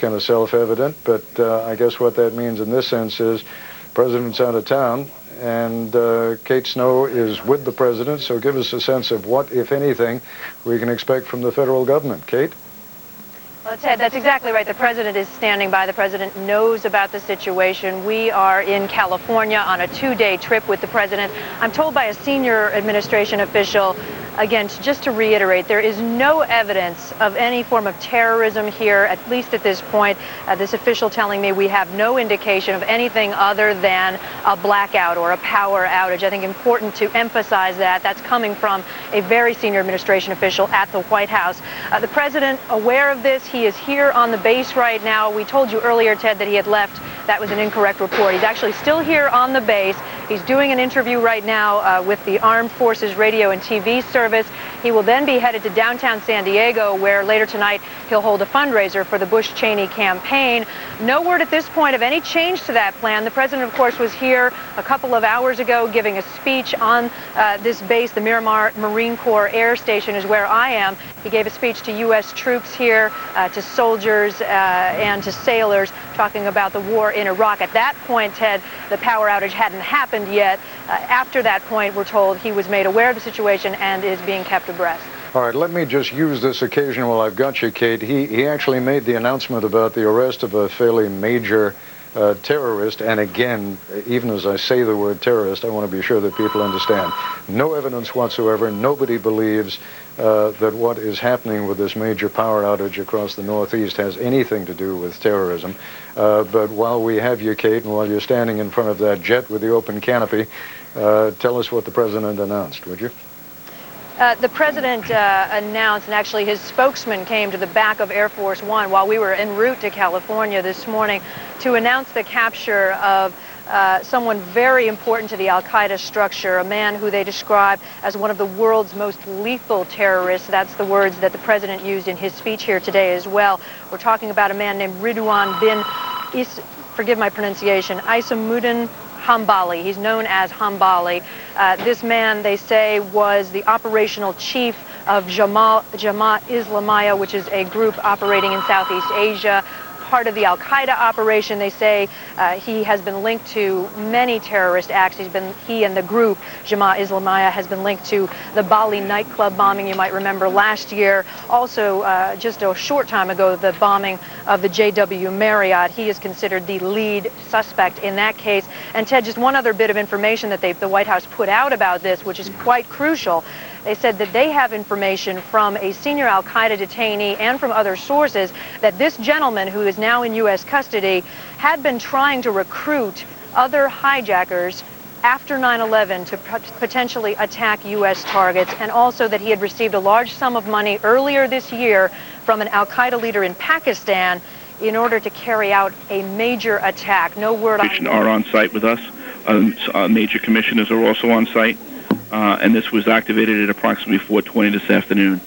kind of self-evident, but I guess what that means in this sense is the president's out of town, and Kate Snow is with the president, so give us a sense of what, if anything, we can expect from the federal government. Kate? Well, Ted, that's exactly right. The president is standing by. The president knows about the situation. We are in California on a 2-day trip with the president. I'm told by a senior administration official, again, just to reiterate, there is no evidence of any form of terrorism here, at least at this point. This official telling me we have no indication of anything other than a blackout or a power outage. I think important to emphasize that. That's coming from a very senior administration official at the White House. The president, aware of this, he is here on the base right now. We told you earlier, Ted, that he had left. That was an incorrect report. He's actually still here on the base. He's doing an interview right now with the Armed Forces Radio and TV service. He will then be headed to downtown San Diego, where later tonight he'll hold a fundraiser for the Bush-Cheney campaign. No word at this point of any change to that plan. The president, of course, was here a couple of hours ago giving a speech on this base. The Miramar Marine Corps Air Station is where I am. He gave a speech to U.S. troops here, to soldiers and to sailors, talking about the war in Iraq. At that point, Ted, the power outage hadn't happened yet. After that point, we're told he was made aware of the situation and is being kept abreast. All right, let me just use this occasion while I've got you, Kate. He actually made the announcement about the arrest of a fairly major terrorist, and again, even as I say the word terrorist, I want to be sure that people understand. No evidence whatsoever. Nobody believes that what is happening with this major power outage across the Northeast has anything to do with terrorism. But while we have you, Kate, and while you're standing in front of that jet with the open canopy, tell us what the president announced, would you? The president announced, and actually his spokesman came to the back of Air Force One while we were en route to California this morning to announce the capture of someone very important to the al-Qaeda structure, a man who they describe as one of the world's most lethal terrorists. That's the words that the president used in his speech here today as well. We're talking about a man named Ridwan bin, forgive my pronunciation, Isamuddin Hambali. He's known as Hambali. This man, they say, was the operational chief of Jamaat Islamiyah, which is a group operating in Southeast Asia. Part of the al-Qaeda operation. They say he has been linked to many terrorist acts. He and the group, Jamaat Islamiyah, has been linked to the Bali nightclub bombing, you might remember, last year. Also, just a short time ago, the bombing of the JW Marriott. He is considered the lead suspect in that case. And Ted, just one other bit of information that the White House put out about this, which is quite crucial. They said that they have information from a senior al-Qaeda detainee and from other sources that this gentleman, who is now in U.S. custody, had been trying to recruit other hijackers after 9/11 to potentially attack U.S. targets, and also that he had received a large sum of money earlier this year from an al-Qaeda leader in Pakistan in order to carry out a major attack. No word on... are on site with us. Major commissioners are also on site. And this was activated at approximately 4:20 this afternoon.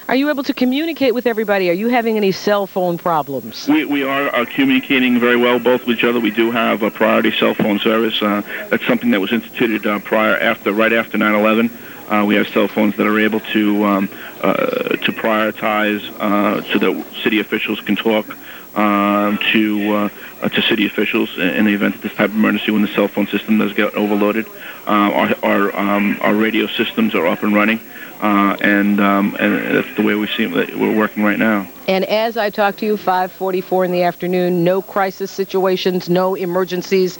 Are you able to communicate with everybody? Are you having any cell phone problems? We are communicating very well, both with each other. We do have a priority cell phone service. That's something that was instituted right after 9/11. We have cell phones that are able to prioritize so that city officials can talk to city officials in the event of this type of emergency when the cell phone system does get overloaded. Our radio systems are up and running, and that's the way we're working right now. And as I talk to you, 5:44 in the afternoon, no crisis situations, no emergencies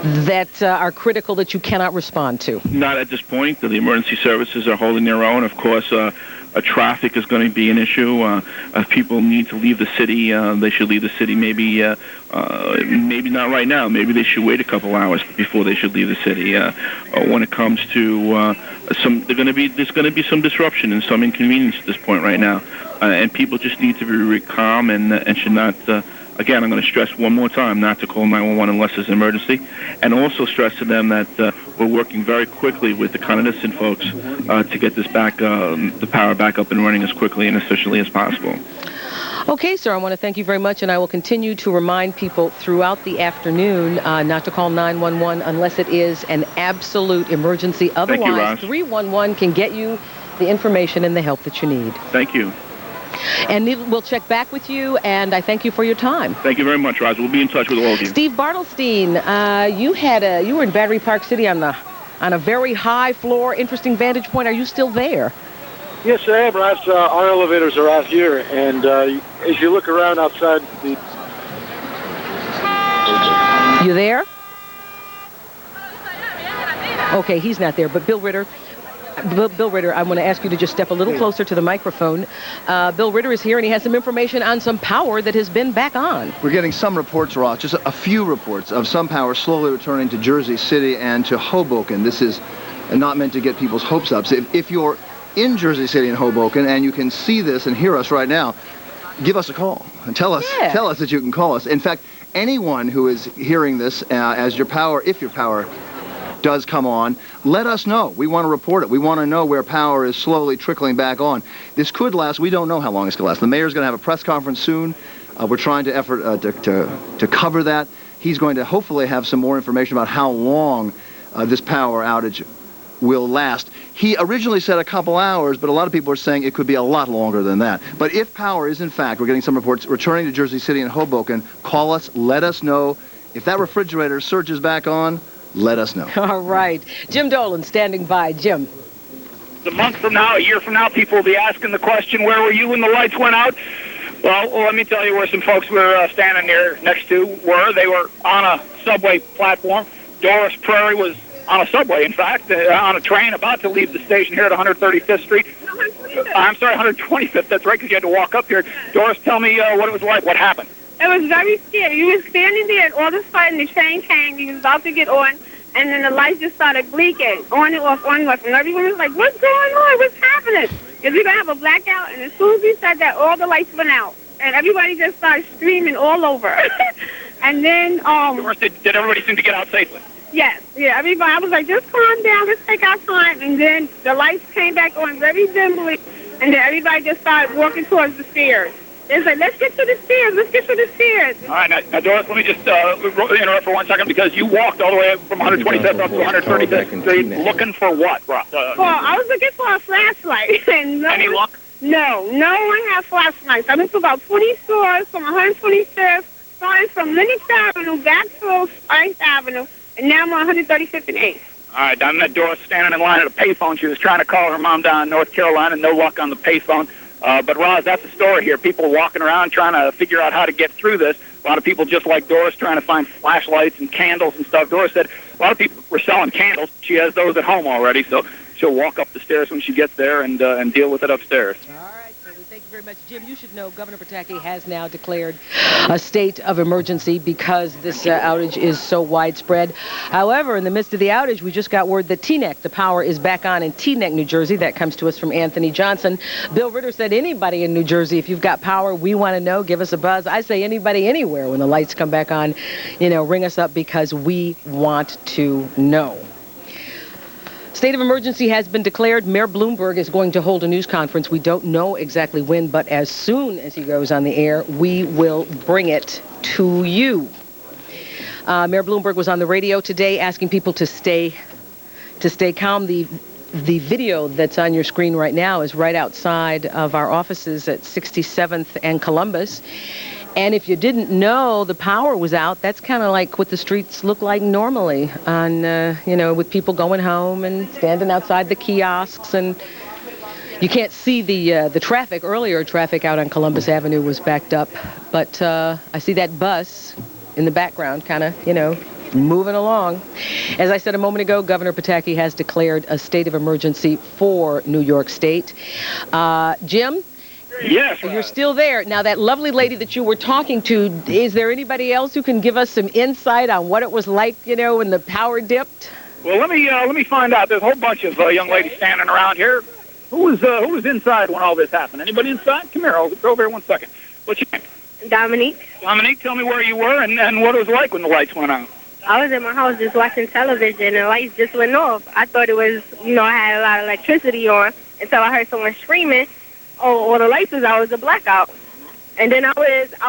that are critical that you cannot respond to? Not at this point. The emergency services are holding their own. Of course, traffic is going to be an issue. If people need to leave the city, they should leave the city. Maybe not right now. Maybe they should wait a couple hours before they should leave the city. When it comes to there's going to be some disruption and some inconvenience at this point right now, and people just need to be really calm and should not. Again, I'm going to stress one more time not to call 911 unless it's an emergency, and also stress to them that we're working very quickly with the Con Edison folks to get this the power back up and running as quickly and efficiently as possible. Okay, sir, I want to thank you very much, and I will continue to remind people throughout the afternoon not to call 911 unless it is an absolute emergency. Otherwise, 311 can get you the information and the help that you need. Thank you. And we'll check back with you, and I thank you for your time. Thank you very much, Roz. We'll be in touch with all of you. Steve Bartelstein, you were in Battery Park City on a very high floor, interesting vantage point. Are you still there? Yes, I am, Ross. Our elevators are out here, and as you look around outside the... You there? Okay, he's not there, but Bill Ritter, I want to ask you to just step a little closer to the microphone. Bill Ritter is here, and he has some information on some power that has been back on. We're getting some reports, Ross, just a few reports of some power slowly returning to Jersey City and to Hoboken. This is not meant to get people's hopes up. So if you're in Jersey City and Hoboken and you can see this and hear us right now, give us a call and tell us that you can call us. In fact, anyone who is hearing this if your power does come on, let us know. We want to report it. We want to know where power is slowly trickling back on. This could last. We don't know how long it's going to last. The mayor's going to have a press conference soon. We're trying to to cover that. He's going to hopefully have some more information about how long this power outage will last. He originally said a couple hours, but a lot of people are saying it could be a lot longer than that. But if power is, in fact, we're getting some reports, returning to Jersey City and Hoboken, call us, let us know. If that refrigerator surges back on, let us know. All right. Jim Dolan standing by. Jim. A month from now, a year from now, people will be asking the question, where were you when the lights went out? Well, let me tell you where some folks were standing next to were. They were on a subway platform. Doris Prairie was on a subway, in fact, on a train about to leave the station here at 135th Street. I'm sorry, 125th. That's right, because you had to walk up here. Doris, tell me what it was like. What happened? It was very scary. You were standing there, and all of a sudden the train came. You was about to get on, and then the lights just started blinking, on and off, on and off. And everyone was like, what's going on? What's happening? Is we going to have a blackout? And as soon as we said that, all the lights went out. And everybody just started screaming all over. And then... Doris, did everybody seem to get out safely? Yes. Yeah, everybody. I was like, just calm down. Let's take our time. And then the lights came back on very dimly. And then everybody just started walking towards the stairs. It's like, let's get to the stairs. Let's get to the stairs. All right. Now Doris, let me just interrupt for 1 second, because you walked all the way from 125th up to 135th Street looking for what, Ross? Well, I was looking for a flashlight. And any luck? No one had flashlights. I went to about 20 stores from 125th, starting from Lenox Avenue, back to 8th Avenue, and now I'm on 135th and 8th. All right. I met Doris standing in line at a payphone. She was trying to call her mom down in North Carolina, no luck on the payphone. But, Roz, that's the story here. People walking around trying to figure out how to get through this. A lot of people just like Doris trying to find flashlights and candles and stuff. Doris said a lot of people were selling candles. She has those at home already, so she'll walk up the stairs when she gets there and deal with it upstairs. All right, so thank you very much. Jim, you should know Governor Pataki has now declared a state of emergency because this outage is so widespread. However, in the midst of the outage, we just got word that Teaneck, the power is back on in Teaneck, New Jersey. That comes to us from Anthony Johnson. Bill Ritter said, anybody in New Jersey, if you've got power, we want to know, give us a buzz. I say anybody anywhere when the lights come back on, ring us up because we want to know. State of emergency has been declared. Mayor Bloomberg is going to hold a news conference. We don't know exactly when, but as soon as he goes on the air, we will bring it to you. Mayor Bloomberg was on the radio today asking people to stay calm. The video that's on your screen right now is right outside of our offices at 67th and Columbus. And if you didn't know the power was out, that's kind of like what the streets look like normally on, with people going home and standing outside the kiosks. And you can't see the traffic. Earlier, traffic out on Columbus Avenue was backed up. But I see that bus in the background kind of, moving along. As I said a moment ago, Governor Pataki has declared a state of emergency for New York State. Jim? Yes, You're still there. Now, that lovely lady that you were talking to, is there anybody else who can give us some insight on what it was like, when the power dipped? Well, let me find out. There's a whole bunch of young ladies standing around here. Who was inside when all this happened? Anybody inside? Come here. I'll go over here 1 second. What's your name? Dominique. Dominique, tell me where you were and what it was like when the lights went out. I was in my house just watching television, and the lights just went off. I thought it was, I had a lot of electricity on until I heard someone screaming. Oh, the lights was out. It was a blackout. And then at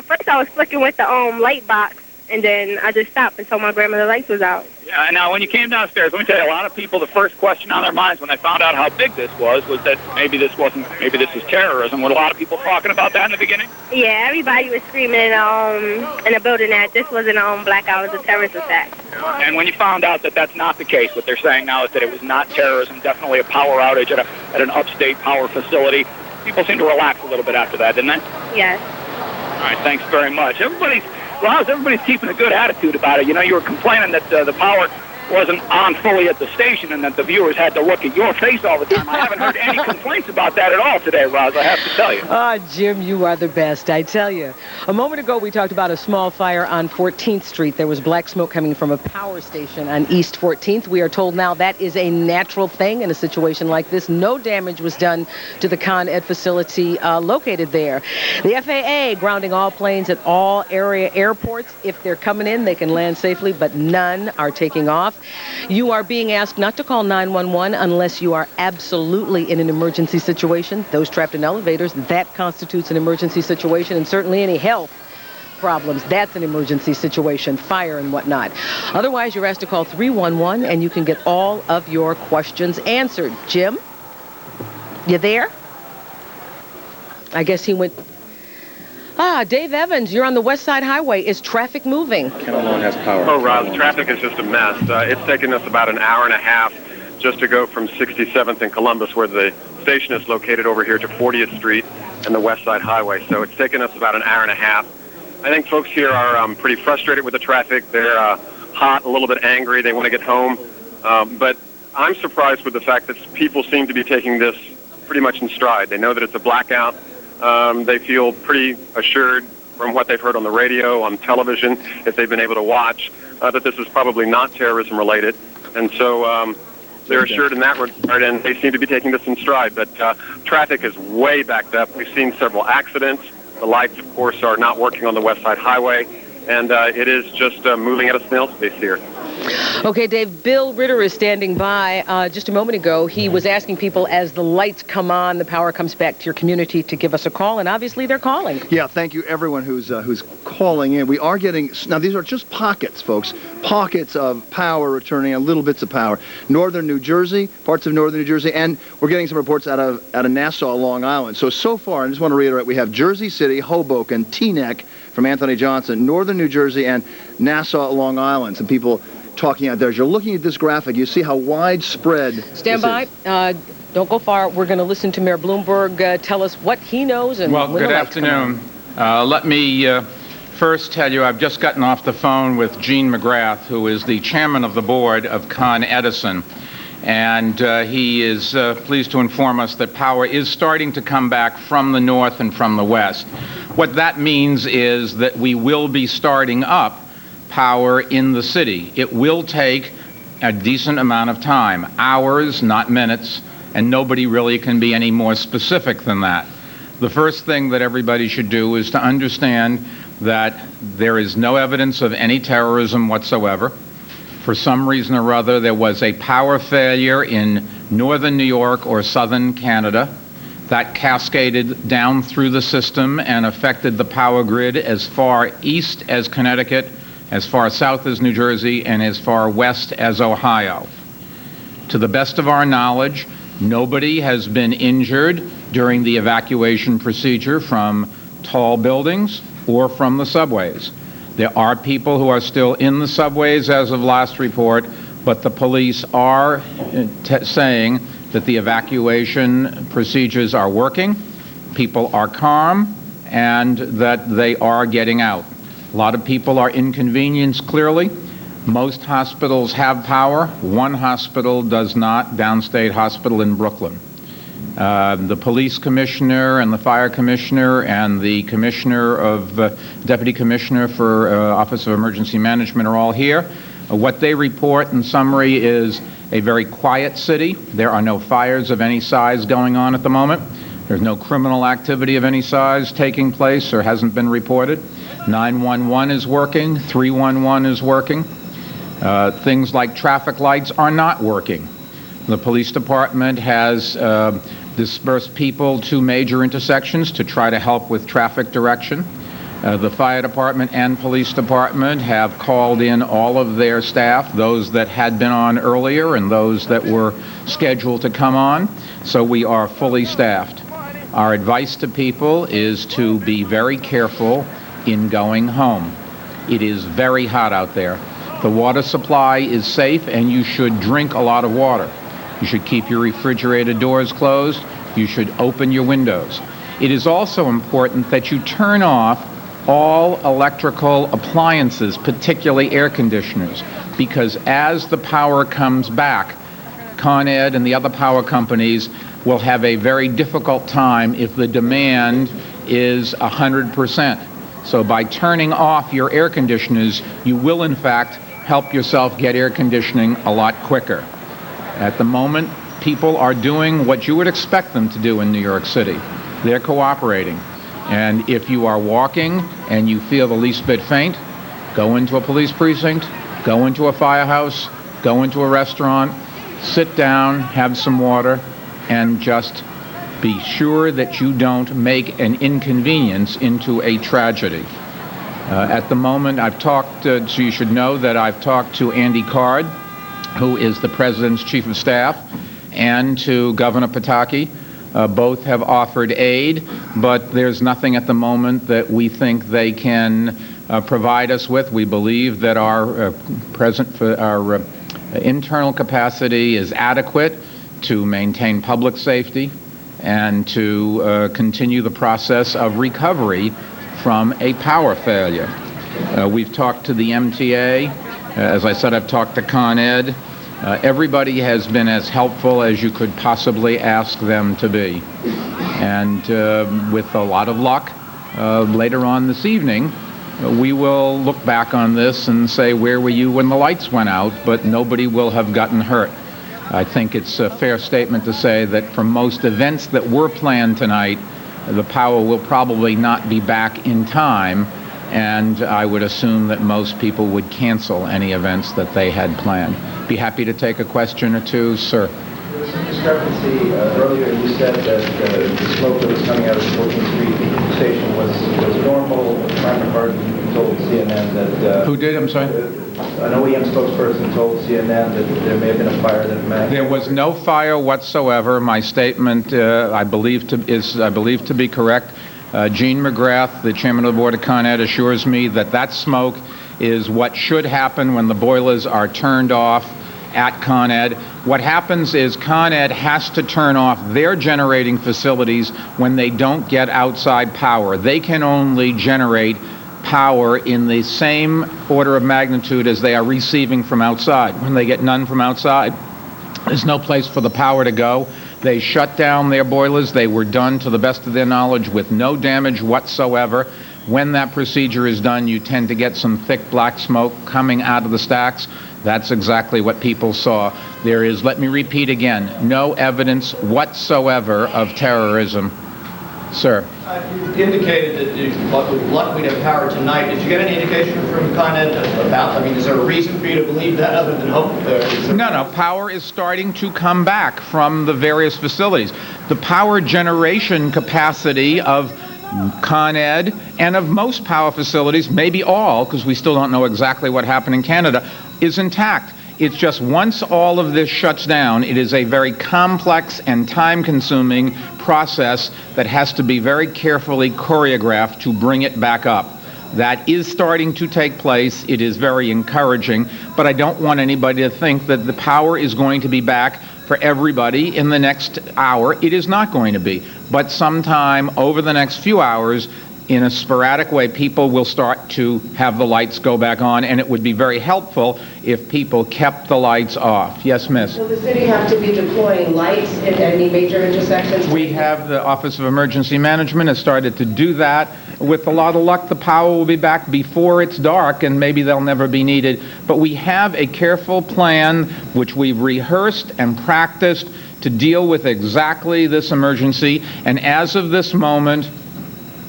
first I was flicking with the light box, and then I just stopped and told my grandma the lights was out. Yeah, and now when you came downstairs, let me tell you, a lot of people, the first question on their minds when they found out how big this was that maybe this was terrorism. Were a lot of people talking about that in the beginning? Yeah, everybody was screaming in the building that this wasn't blackout, it was a terrorist attack. And when you found out that that's not the case, what they're saying now is that it was not terrorism, definitely a power outage at an upstate power facility, people seem to relax a little bit after that, didn't they? Yes. All right, thanks very much. Everybody's keeping a good attitude about it. You know, you were complaining that the power wasn't on fully at the station and that the viewers had to look at your face all the time. I haven't heard any complaints about that at all today, Roz, I have to tell you. Jim, you are the best, I tell you. A moment ago, we talked about a small fire on 14th Street. There was black smoke coming from a power station on East 14th. We are told now that is a natural thing in a situation like this. No damage was done to the Con Ed facility located there. The FAA grounding all planes at all area airports. If they're coming in, they can land safely, but none are taking off. You are being asked not to call 911 unless you are absolutely in an emergency situation. Those trapped in elevators, that constitutes an emergency situation, and certainly any health problems, that's an emergency situation, fire and whatnot. Otherwise, you're asked to call 311 and you can get all of your questions answered. Jim, you there? I guess he went. Dave Evans, you're on the West Side Highway. Is traffic moving? Kenalone has power. Oh, Roz, traffic is just a mess. It's taken us about an hour and a half just to go from 67th and Columbus, where the station is located, over here to 40th Street and the West Side Highway. So it's taken us about an hour and a half. I think folks here are pretty frustrated with the traffic. They're hot, a little bit angry. They want to get home. But I'm surprised with the fact that people seem to be taking this pretty much in stride. They know that it's a blackout. They feel pretty assured from what they've heard on the radio, on television, if they've been able to watch, that this is probably not terrorism related. And so they're assured in that regard, and they seem to be taking this in stride. But traffic is way backed up. We've seen several accidents. The lights, of course, are not working on the West Side Highway, and it is just moving at a snail's pace here. Okay, Dave, Bill Ritter is standing by. Just a moment ago, he was asking people as the lights come on, the power comes back to your community, to give us a call, and obviously they're calling. Yeah, thank you everyone who's calling in. We are getting, now these are just pockets, folks, pockets of power returning, little bits of power. Northern New Jersey, parts of northern New Jersey, and we're getting some reports out of Nassau, Long Island. So far, I just want to reiterate, we have Jersey City, Hoboken, Teaneck from Anthony Johnson, northern New Jersey, and Nassau, Long Island. Some people talking out there. As you're looking at this graphic, you see how widespread. Stand by. Don't go far. We're going to listen to Mayor Bloomberg tell us what he knows. And well, good afternoon. Let me first tell you, I've just gotten off the phone with Gene McGrath, who is the chairman of the board of Con Edison, and he is pleased to inform us that power is starting to come back from the north and from the west. What that means is that we will be starting up power in the city. It will take a decent amount of time, hours, not minutes, and nobody really can be any more specific than that. The first thing that everybody should do is to understand that there is no evidence of any terrorism whatsoever. For some reason or other, there was a power failure in northern New York or southern Canada that cascaded down through the system and affected the power grid as far east as Connecticut, as far south as New Jersey, and as far west as Ohio. To the best of our knowledge, nobody has been injured during the evacuation procedure from tall buildings or from the subways. There are people who are still in the subways as of last report, but the police are saying that the evacuation procedures are working, people are calm, and that they are getting out. A lot of people are inconvenienced, clearly. Most hospitals have power. One hospital does not, Downstate Hospital in Brooklyn. The police commissioner and the fire commissioner and the deputy commissioner for Office of Emergency Management are all here. What they report in summary is a very quiet city. There are no fires of any size going on at the moment. There's no criminal activity of any size taking place or hasn't been reported. 911 is working, 311 is working. Things like traffic lights are not working. The police department has dispersed people to major intersections to try to help with traffic direction. The fire department and police department have called in all of their staff, those that had been on earlier and those that were scheduled to come on, so we are fully staffed. Our advice to people is to be very careful in going home. It is very hot out there. The water supply is safe, and you should drink a lot of water. You should keep your refrigerator doors closed. You should open your windows. It is also important that you turn off all electrical appliances, particularly air conditioners, because as the power comes back, Con Ed and the other power companies will have a very difficult time if the demand is 100%. So by turning off your air conditioners, you will in fact help yourself get air conditioning a lot quicker. At the moment, people are doing what you would expect them to do in New York City. They're cooperating. And if you are walking and you feel the least bit faint, go into a police precinct, go into a firehouse, go into a restaurant, sit down, have some water, and just be sure that you don't make an inconvenience into a tragedy. At the moment, I've talked, so you should know that I've talked to Andy Card, who is the President's Chief of Staff, and to Governor Pataki. Both have offered aid, but there's nothing at the moment that we think they can provide us with. We believe that our internal capacity is adequate to maintain public safety and to continue the process of recovery from a power failure. We've talked to the MTA. As I said, I've talked to Con Ed. Everybody has been as helpful as you could possibly ask them to be. And with a lot of luck, later on this evening, we will look back on this and say, where were you when the lights went out? But nobody will have gotten hurt. I think it's a fair statement to say that for most events that were planned tonight, the power will probably not be back in time, and I would assume that most people would cancel any events that they had planned. Be happy to take a question or two, sir. There was some discrepancy. Earlier you said that the smoke that was coming out of the 14th Street station was normal. Frank McCarthy told CNN that... Who did? I'm sorry? An OEM spokesperson told CNN that there may have been a fire that matched. There was no fire whatsoever. My statement, I believe to be correct. Gene McGrath, the chairman of the board of Con Ed, assures me that that smoke is what should happen when the boilers are turned off at Con Ed. What happens is Con Ed has to turn off their generating facilities when they don't get outside power. They can only generate power in the same order of magnitude as they are receiving from outside. When they get none from outside, there's no place for the power to go. They shut down their boilers. They were done to the best of their knowledge with no damage whatsoever. When that procedure is done, you tend to get some thick black smoke coming out of the stacks. That's exactly what people saw. There is, let me repeat again, no evidence whatsoever of terrorism. Sir. You indicated that you're lucky to have power tonight. Did you get any indication from Con Ed about, is there a reason for you to believe that other than hope? No, power is starting to come back from the various facilities. The power generation capacity of Con Ed and of most power facilities, maybe all, because we still don't know exactly what happened in Canada, is intact. It's just once all of this shuts down, it is a very complex and time-consuming process that has to be very carefully choreographed to bring it back up. That is starting to take place. It is very encouraging, but I don't want anybody to think that the power is going to be back for everybody in the next hour. It is not going to be. But sometime over the next few hours, in a sporadic way, people will start to have the lights go back on, and it would be very helpful if people kept the lights off. Yes, miss? Will the city have to be deploying lights in any major intersections? We have the Office of Emergency Management has started to do that. With a lot of luck, the power will be back before it's dark, and maybe they'll never be needed. But we have a careful plan, which we've rehearsed and practiced to deal with exactly this emergency. And as of this moment,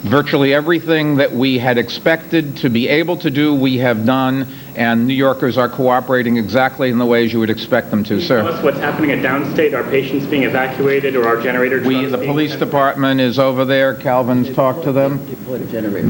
Virtually everything that we had expected to be able to do, we have done, and New Yorkers are cooperating exactly in the ways you would expect them to, sir. Tell us what's happening at downstate. Are patients being evacuated, or are generator trucks The police department is over there. Calvin's talked to them.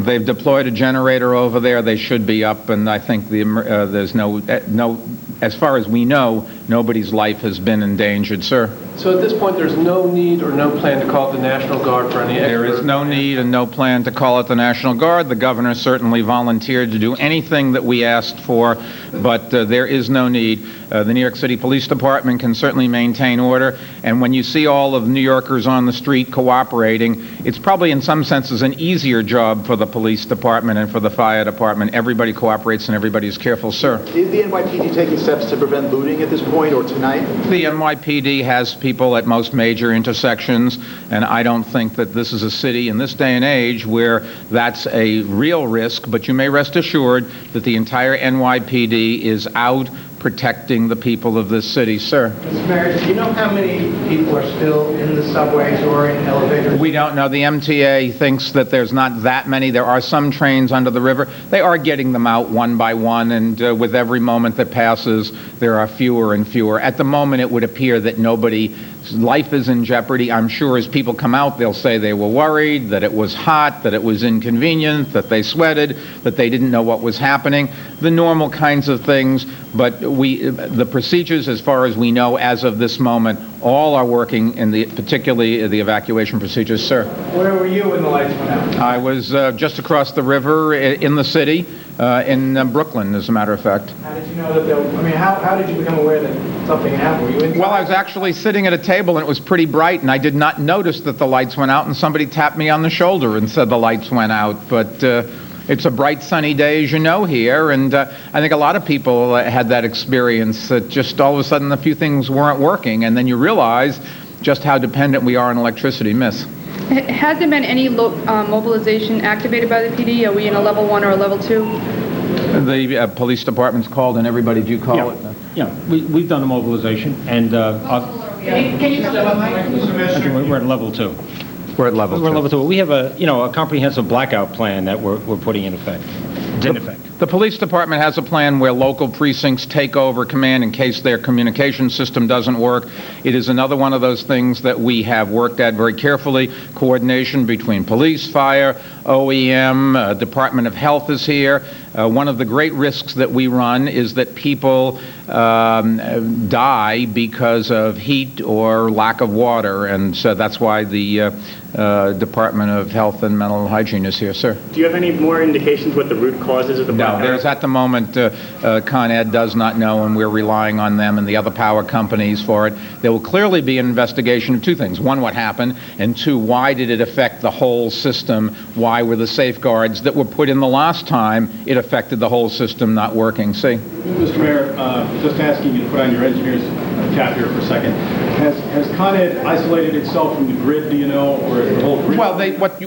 They've deployed a generator over there. They should be up, and I think there's no, as far as we know, nobody's life has been endangered, sir. So at this point, there's no need or no plan to call it the National Guard for any extra... There is no need and no plan to call it the National Guard. The governor certainly volunteered to do anything that we asked for, but there is no need. The New York City Police Department can certainly maintain order, and when you see all of New Yorkers on the street cooperating, it's probably in some senses an easier job for the police department and for the fire department. Everybody cooperates and everybody is careful, sir. Is the NYPD taking steps to prevent looting at this point or tonight? The NYPD has people at most major intersections, and I don't think that this is a city in this day and age where that's a real risk, but you may rest assured that the entire NYPD is out protecting the people of this city, sir. Mr. Mayor, do you know how many people are still in the subways or in elevators? We don't know. The MTA thinks that there's not that many. There are some trains under the river. They are getting them out one by one, and with every moment that passes, there are fewer and fewer. At the moment, it would appear that nobody's life is in jeopardy. I'm sure as people come out, they'll say they were worried, that it was hot, that it was inconvenient, that they sweated, that they didn't know what was happening. The normal kinds of things, but the procedures, as far as we know, as of this moment, all are working, particularly the evacuation procedures, sir. Where were you when the lights went out? I was just across the river in the city, in Brooklyn, as a matter of fact. How did you know that how did you become aware that something happened? Were you inside? Well, I was actually sitting at a table, and it was pretty bright, and I did not notice that the lights went out, and somebody tapped me on the shoulder and said the lights went out, but it's a bright, sunny day, as you know, here, and I think a lot of people had that experience, that just all of a sudden a few things weren't working, and then you realize just how dependent we are on electricity, miss. Has there been any mobilization activated by the PD? Are we in a level 1 or a level 2? The police department's called, and everybody, do you call it? Yeah, we've done a mobilization, and Can you step up, Mike? we're at level 2. We're at level 2. We're at level 2. We have a comprehensive blackout plan that we're putting in effect. It's in effect. The police department has a plan where local precincts take over command in case their communication system doesn't work. It is another one of those things that we have worked at very carefully. Coordination between police, fire, OEM, Department of Health is here. One of the great risks that we run is that people die because of heat or lack of water, and so that's why the Department of Health and Mental Hygiene is here, sir. Do you have any more indications what the root cause is of the blackout? No, there's at the moment, Con Ed does not know, and we're relying on them and the other power companies for it. There will clearly be an investigation of two things. One, what happened, and two, why did it affect the whole system? Why were the safeguards that were put in the last time it affected the whole system not working? See? Mr. Mayor, just asking you to put on your engineer's cap here for a second. Has Con Ed isolated itself from the grid, do you know, or is the whole grid? Well,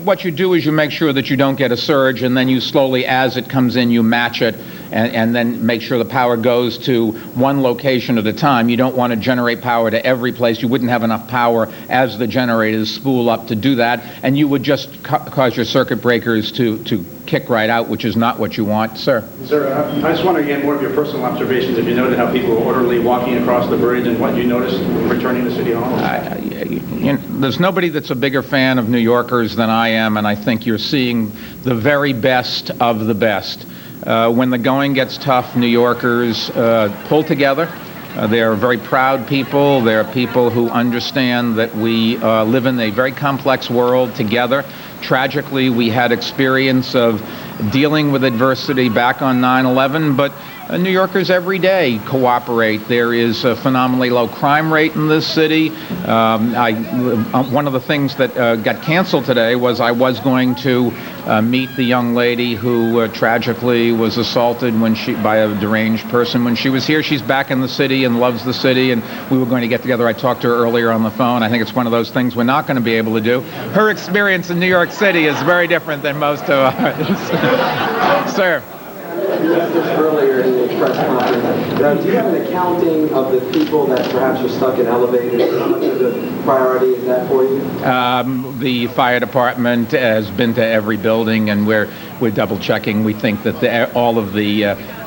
what you do is you make sure that you don't get a surge, and then you slowly, as it comes in, you match it, and then make sure the power goes to one location at a time. You don't want to generate power to every place. You wouldn't have enough power as the generators spool up to do that, and you would just cause your circuit breakers to kick right out, which is not what you want, sir. Sir, I just want to get more of your personal observations. Have you noted how people were orderly walking across the bridge, and what you noticed returning to City Hall? There's nobody that's a bigger fan of New Yorkers than I am, and I think you're seeing the very best of the best. When the going gets tough, New Yorkers pull together. They are very proud people. They are people who understand that we live in a very complex world together. Tragically, we had experience of dealing with adversity back on 9/11, but New Yorkers every day cooperate. There is a phenomenally low crime rate in this city. One of the things that got canceled today was I was going to meet the young lady who tragically was assaulted by a deranged person when she was here. She's back in the city and loves the city, and we were going to get together. I talked to her earlier on the phone. I think it's one of those things we're not going to be able to do. Her experience in New York City is very different than most of ours. Sir. asked this earlier in the press conference. Do you have an accounting of the people that perhaps are stuck in elevators? How much of the priority is that for you? The fire department has been to every building, and we're double checking. We think that all of the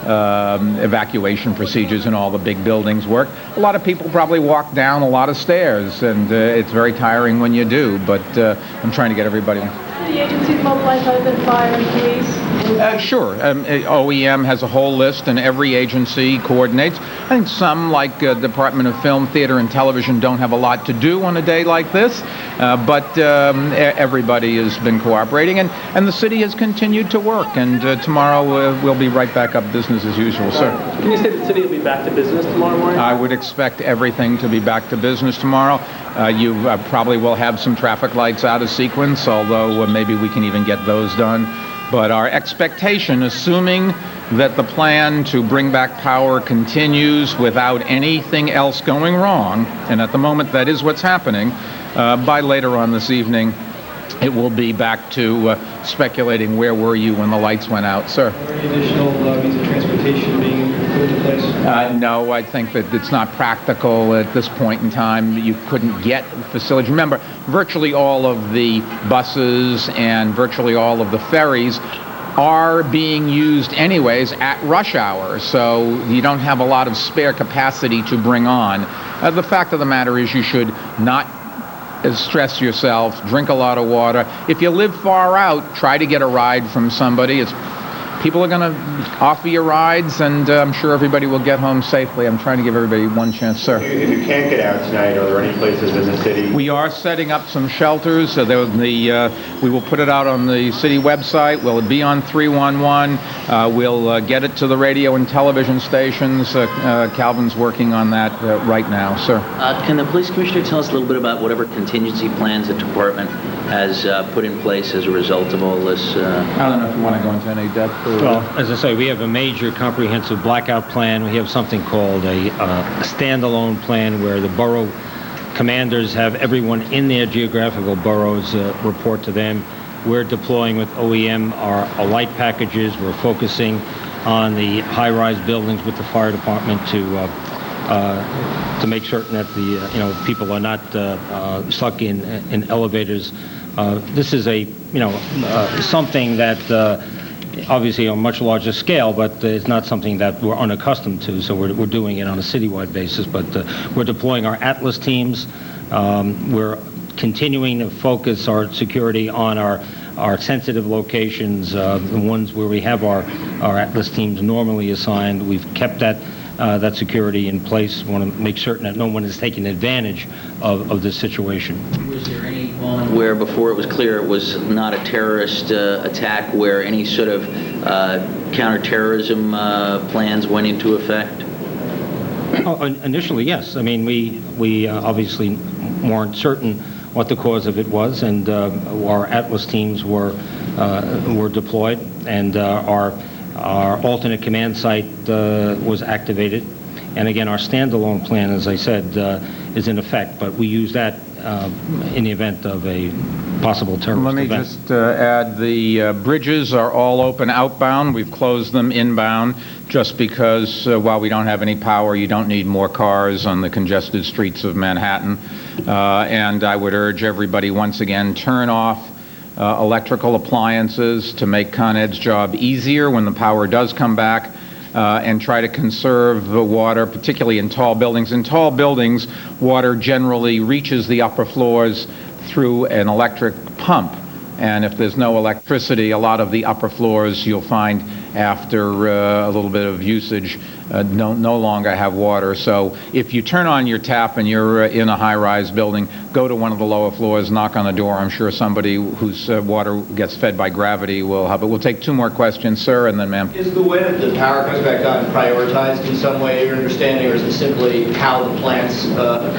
evacuation procedures in all the big buildings work. A lot of people probably walk down a lot of stairs, and it's very tiring when you do, but I'm trying to get everybody. The agencies mobilized other than fire and police? Sure. OEM has a whole list, and every agency coordinates. I think some, like Department of Film, Theater, and Television, don't have a lot to do on a day like this, but everybody has been cooperating, and the city has continued to work, and tomorrow we'll be right back up business as usual, sir. Can you say the city will be back to business tomorrow morning? I would expect everything to be back to business tomorrow. You probably will have some traffic lights out of sequence, although maybe we can even get those done. But our expectation, assuming that the plan to bring back power continues without anything else going wrong, and at the moment that is what's happening, by later on this evening, it will be back to speculating where were you when the lights went out, sir. Are there any additional means of transportation being put into place? No, I think that it's not practical at this point in time. You couldn't get facilities. Remember, virtually all of the buses and virtually all of the ferries are being used anyways at rush hour, so you don't have a lot of spare capacity to bring on. The fact of the matter is you should not stress yourself, drink a lot of water. If you live far out, try to get a ride from somebody. People are going to offer you rides, and I'm sure everybody will get home safely. I'm trying to give everybody one chance, sir. If you can't get out tonight, are there any places in the city? We are setting up some shelters. We will put it out on the city website. Will it be on 311? We'll get it to the radio and television stations. Calvin's working on that right now, sir. Can the police commissioner tell us a little bit about whatever contingency plans the department has put in place as a result of all this? I don't know if you want to go into any depth. Well, as I say, we have a major comprehensive blackout plan. We have something called a standalone plan where the borough commanders have everyone in their geographical boroughs report to them. We're deploying with OEM our light packages. We're focusing on the high-rise buildings with the fire department to make certain that the people are not stuck in elevators. This is something that obviously on a much larger scale, but it's not something that we're unaccustomed to, so we're doing it on a citywide basis. But we're deploying our Atlas teams. We're continuing to focus our security on our sensitive locations, the ones where we have our Atlas teams normally assigned. We've kept that security in place. We want to make certain that no one is taking advantage of this situation. Was there any one where before it was clear it was not a terrorist attack, where any sort of counterterrorism plans went into effect? Initially, yes. I mean, we obviously weren't certain what the cause of it was, and our Atlas teams were deployed, and our alternate command site was activated. And again, our standalone plan, as I said, is in effect, but we use that in the event of a possible terrorist event. Let me just add, the bridges are all open outbound. We've closed them inbound just because while we don't have any power, you don't need more cars on the congested streets of Manhattan. And I would urge everybody once again, turn off electrical appliances to make Con Ed's job easier when the power does come back, and try to conserve the water, particularly in tall buildings. In tall buildings, water generally reaches the upper floors through an electric pump. And if there's no electricity, a lot of the upper floors you'll find after a little bit of usage no longer have water. So if you turn on your tap and you're in a high-rise building, go to one of the lower floors, knock on the door. I'm sure somebody whose water gets fed by gravity will help it. We'll take two more questions, sir, and then ma'am. Is the way that the power comes back on prioritized in some way, your understanding, or is it simply how the plants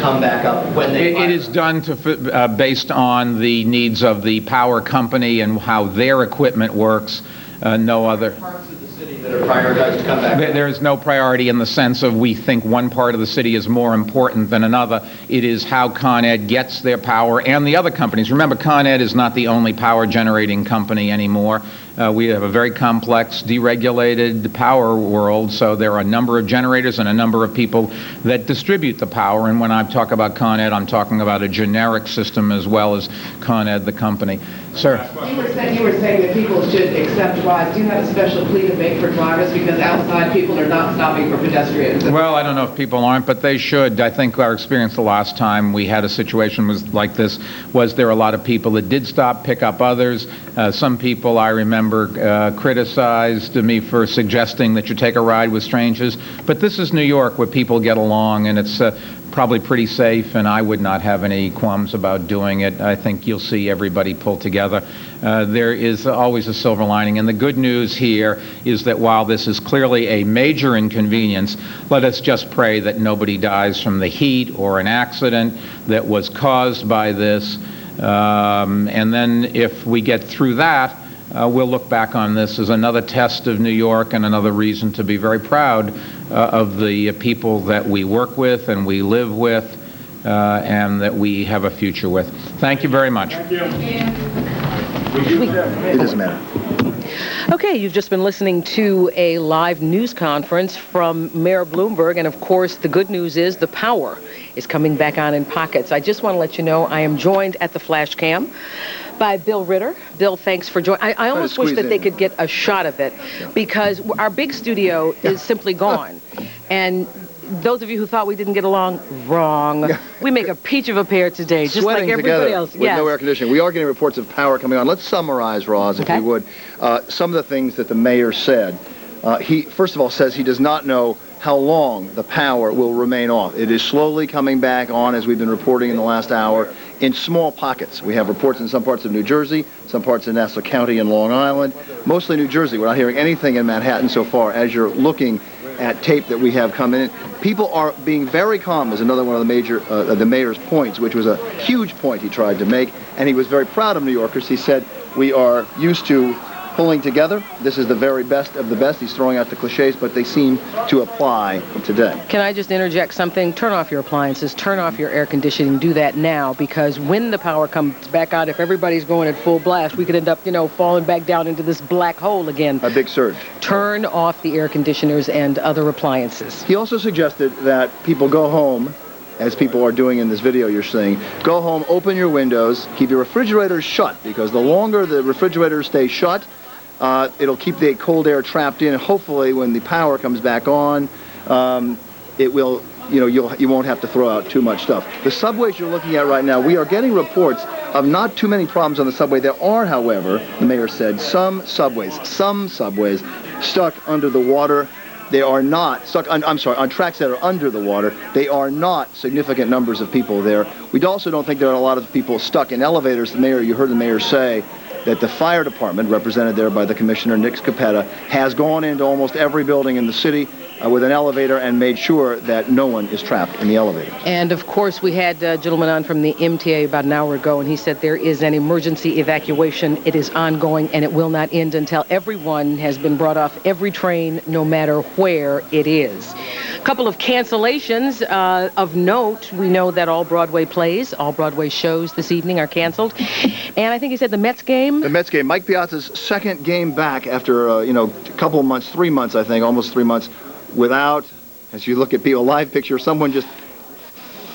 come back up when they fire? It is done based on the needs of the power company and how their equipment works. No other. Parts of the city that are prioritized to come back? There is no priority in the sense of we think one part of the city is more important than another. It is how Con Ed gets their power and the other companies. Remember, Con Ed is not the only power generating company anymore. We have a very complex, deregulated power world, so there are a number of generators and a number of people that distribute the power. And when I talk about Con Ed, I'm talking about a generic system as well as Con Ed, the company. Sir? You were saying that people should accept rides. Do you have a special plea to make for drivers because outside people are not stopping for pedestrians? Well, I don't know if people aren't, but they should. I think our experience the last time we had a situation was like this was there were a lot of people that did stop, pick up others. Some people I remember criticized me for suggesting that you take a ride with strangers. But this is New York where people get along, and it's probably pretty safe, and I would not have any qualms about doing it. I think you'll see everybody pull together. There is always a silver lining, and the good news here is that while this is clearly a major inconvenience, let us just pray that nobody dies from the heat or an accident that was caused by this. And then if we get through that, we'll look back on this as another test of New York and another reason to be very proud of the people that we work with and we live with and that we have a future with. Thank you very much. Thank you. It doesn't matter. Okay, you've just been listening to a live news conference from Mayor Bloomberg, and of course the good news is the power is coming back on in pockets. I just want to let you know I am joined at the flash cam by Bill Ritter. Bill, thanks for joining. I almost wish that they could get a shot of it because our big studio is simply gone. And those of you who thought we didn't get along, wrong. We make a peach of a pear today, just Sweating like everybody together else. with no air conditioning. We are getting reports of power coming on. Let's summarize, Roz, if you would, some of the things that the mayor said. He, first of all, says he does not know how long the power will remain off. It is slowly coming back on, as we've been reporting in the last hour, in small pockets. We have reports in some parts of New Jersey, some parts in Nassau County and Long Island, mostly New Jersey. We're not hearing anything in Manhattan so far. As you're looking at tape that we have come in, people are being very calm is another one of the mayor's points, which was a huge point he tried to make, and he was very proud of New Yorkers. He said, we are used to pulling together. This is the very best of the best. He's throwing out the cliches, but they seem to apply today. Can I just interject something? Turn off your appliances, turn off your air conditioning, do that now, because when the power comes back out, if everybody's going at full blast, we could end up, falling back down into this black hole again. A big surge. Turn off the air conditioners and other appliances. He also suggested that people go home, as people are doing in this video you're seeing, go home, open your windows, keep your refrigerators shut, because the longer the refrigerators stay shut, it'll keep the cold air trapped in. Hopefully, when the power comes back on, it will, you won't have to throw out too much stuff. The subways you're looking at right now, we are getting reports of not too many problems on the subway. There are, however, the mayor said, some subways stuck under the water. They are not stuck on, on tracks that are under the water. They are not significant numbers of people there. We also don't think there are a lot of people stuck in elevators. You heard the mayor say that the fire department, represented there by the commissioner, Nick Scapetta, has gone into almost every building in the city with an elevator and made sure that no one is trapped in the elevator. And of course, we had a gentleman on from the MTA about an hour ago, and he said there is an emergency evacuation. It is ongoing, and it will not end until everyone has been brought off every train, no matter where it is. A couple of cancellations of note. We know that all Broadway plays, all Broadway shows this evening are canceled. And I think he said the Mets game? The Mets game. Mike Piazza's second game back after, a couple of months, 3 months, I think, almost 3 months, without, as you look at people, live picture, someone just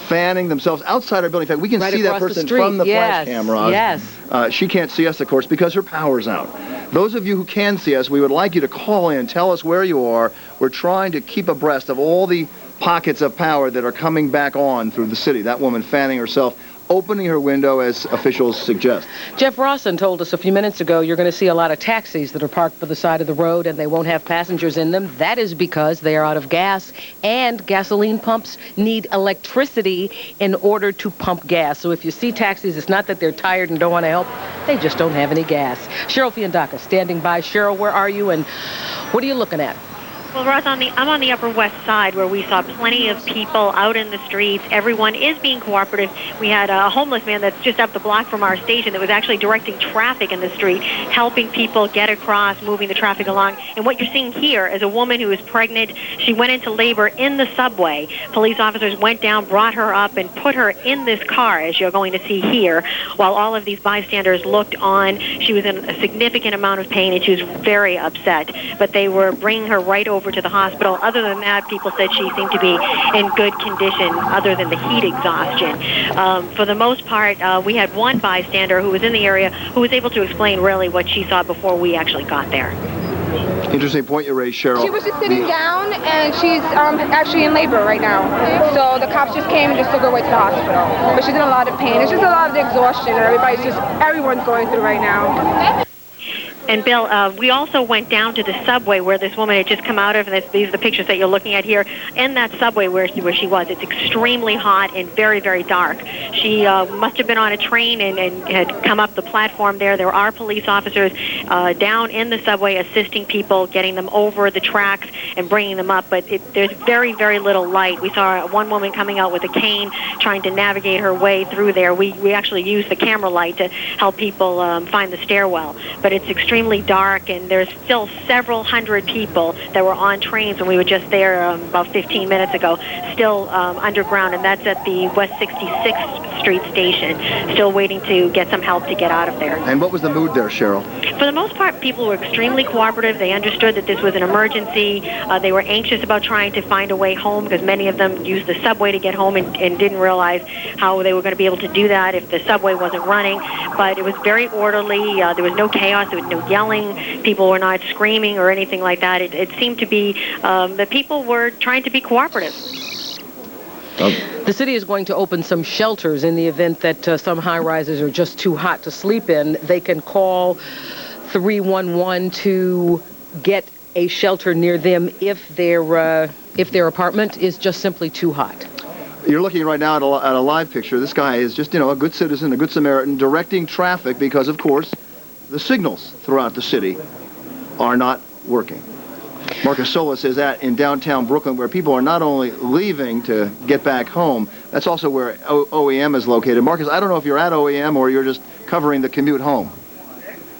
fanning themselves outside our building. In fact, we can see that person from the flash camera. Yes. She can't see us, of course, because her power's out. Those of you who can see us, we would like you to call in, tell us where you are. We're trying to keep abreast of all the pockets of power that are coming back on through the city. That woman fanning herself, opening her window as officials suggest. Jeff Rawson told us a few minutes ago you're going to see a lot of taxis that are parked by the side of the road and they won't have passengers in them. That is because they are out of gas, and gasoline pumps need electricity in order to pump gas. So if you see taxis, it's not that they're tired and don't want to help. They just don't have any gas. Cheryl Fiandaca standing by. Cheryl, where are you and what are you looking at? Well, Ross, I'm on the Upper West Side where we saw plenty of people out in the streets. Everyone is being cooperative. We had a homeless man that's just up the block from our station that was actually directing traffic in the street, helping people get across, moving the traffic along. And what you're seeing here is a woman who is pregnant. She went into labor in the subway. Police officers went down, brought her up, and put her in this car, as you're going to see here, while all of these bystanders looked on. She was in a significant amount of pain, and she was very upset. But they were bringing her right over to the hospital. Other than that, people said she seemed to be in good condition, other than the heat exhaustion. For the most part, we had one bystander who was in the area who was able to explain really what she saw before we actually got there. Interesting point you raised, Cheryl. She was just sitting down, and she's actually in labor right now. So the cops just came and just took her away to the hospital. But she's in a lot of pain. It's just a lot of the exhaustion that everyone's going through right now. And Bill, we also went down to the subway where this woman had just come out of, and these are the pictures that you're looking at here. In that subway where she was, it's extremely hot and very, very dark. She must have been on a train and had come up the platform there. There are police officers down in the subway assisting people, getting them over the tracks and bringing them up, but there's very, very little light. We saw one woman coming out with a cane trying to navigate her way through there. We actually used the camera light to help people find the stairwell, but it's extremely dark, and there's still several hundred people that were on trains when we were just there about 15 minutes ago, still underground, and that's at the West 66th Street station, still waiting to get some help to get out of there. And what was the mood there, Cheryl? For the most part, people were extremely cooperative. They understood that this was an emergency. They were anxious about trying to find a way home because many of them used the subway to get home and didn't realize how they were going to be able to do that if the subway wasn't running. But it was very orderly. There was no chaos. There was no yelling. People were not screaming or anything like that. It seemed to be that people were trying to be cooperative. The city is going to open some shelters in the event that some high-rises are just too hot to sleep in. They can call 311 to get a shelter near them if their apartment is just simply too hot. You're looking right now at a live picture. This guy is just, a good citizen, a good Samaritan, directing traffic because, of course, the signals throughout the city are not working. Marcus Solis is in downtown Brooklyn, where people are not only leaving to get back home, that's also where OEM is located. Marcus, I don't know if you're at OEM or you're just covering the commute home.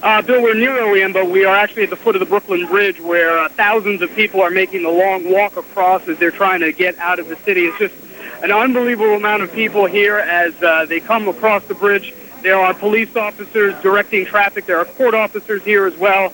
Bill, we're near OEM, but we are actually at the foot of the Brooklyn Bridge, where thousands of people are making the long walk across as they're trying to get out of the city. It's just an unbelievable amount of people here as they come across the bridge. There are police officers directing traffic. There are court officers here as well.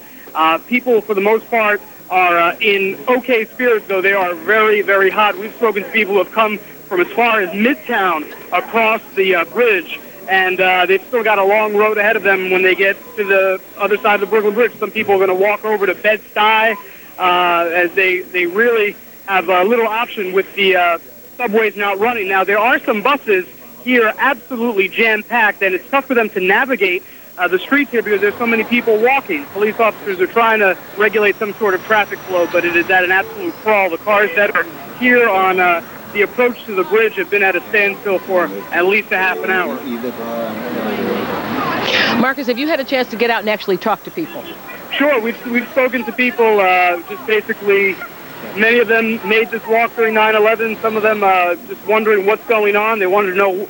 People, for the most part, are in okay spirits, though they are very, very hot. We've spoken to people who have come from as far as Midtown across the bridge, and they've still got a long road ahead of them when they get to the other side of the Brooklyn Bridge. Some people are going to walk over to Bed-Stuy as they really have a little option with the subways not running. Now, there are some buses here absolutely jam-packed, and it's tough for them to navigate the streets here because there's so many people walking. Police officers are trying to regulate some sort of traffic flow, but it is at an absolute crawl. The cars that are here on the approach to the bridge have been at a standstill for at least a half an hour. Marcus, have you had a chance to get out and actually talk to people? Sure, we've spoken to people, just basically. Many of them made this walk during 9/11. Some of them just wondering what's going on. They wanted to know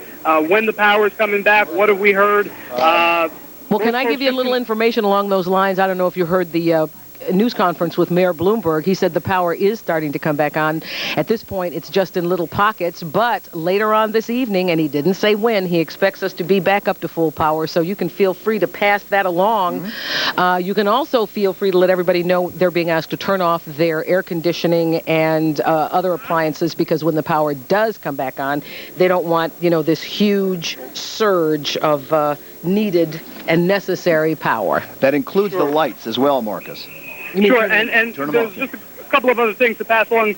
when the power is coming back. What have we heard? Well, can I give you a little information along those lines? I don't know if you heard the news conference with Mayor Bloomberg. He said the power is starting to come back on. At this point, it's just in little pockets, but later on this evening, and he didn't say when, he expects us to be back up to full power, so you can feel free to pass that along. Mm-hmm. You can also feel free to let everybody know they're being asked to turn off their air conditioning and other appliances, because when the power does come back on, they don't want, this huge surge of needed and necessary power. That includes the lights as well, Marcus. Sure, and there's just a couple of other things to pass along,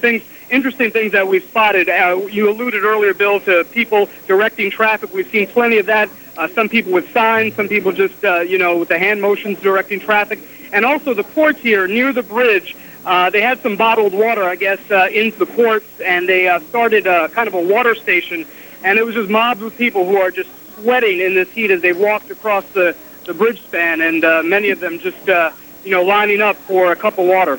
interesting things that we've spotted. You alluded earlier, Bill, to people directing traffic. We've seen plenty of that. Some people with signs, some people just, with the hand motions directing traffic. And also the courts here near the bridge, they had some bottled water, I guess, into the courts, and they started kind of a water station. And it was just mobs of people who are just sweating in this heat as they walked across the bridge span, and many of them just, lining up for a cup of water.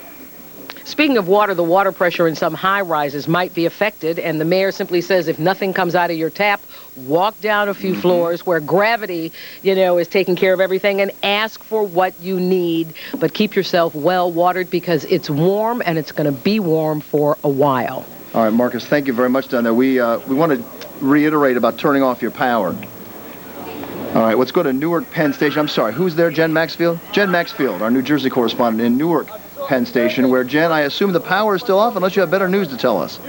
Speaking of water, the water pressure in some high rises might be affected, and the mayor simply says if nothing comes out of your tap, walk down a few floors where gravity, is taking care of everything, and ask for what you need. But keep yourself well watered because it's warm, and it's going to be warm for a while. All right, Marcus, thank you very much down there. We want to reiterate about turning off your power. All right, let's go to Newark Penn Station. I'm sorry, who's there, Jen Maxfield? Jen Maxfield, our New Jersey correspondent in Newark Penn Station, where, Jen, I assume the power is still off unless you have better news to tell us.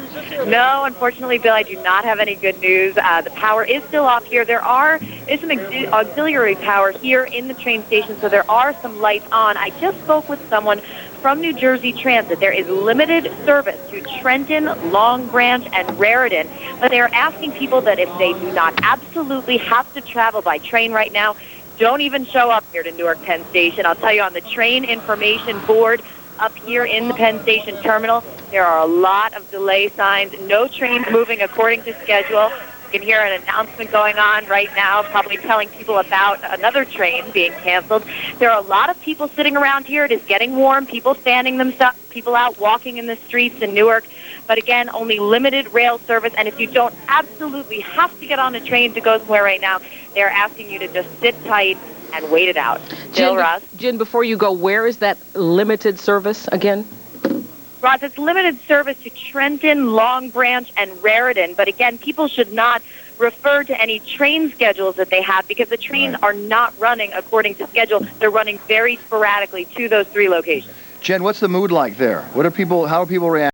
No, unfortunately, Bill, I do not have any good news. The power is still off here. There is some auxiliary power here in the train station, so there are some lights on. I just spoke with someone from New Jersey Transit. There is limited service to Trenton, Long Branch, and Raritan, but they are asking people that if they do not absolutely have to travel by train right now, don't even show up here to Newark Penn Station. I'll tell you, on the train information board up here in the Penn Station terminal, there are a lot of delay signs. No trains moving according to schedule. You can hear an announcement going on right now, probably telling people about another train being canceled. There are a lot of people sitting around here. It is getting warm. People fanning themselves, people out walking in the streets in Newark. But again, only limited rail service. And if you don't absolutely have to get on a train to go somewhere right now, they're asking you to just sit tight and wait it out. Jill, Ross? Jen, before you go, where is that limited service again? Ross, it's limited service to Trenton, Long Branch, and Raritan. But again, people should not refer to any train schedules that they have because the trains are not running according to schedule. They're running very sporadically to those three locations. Jen, what's the mood like there? How are people reacting?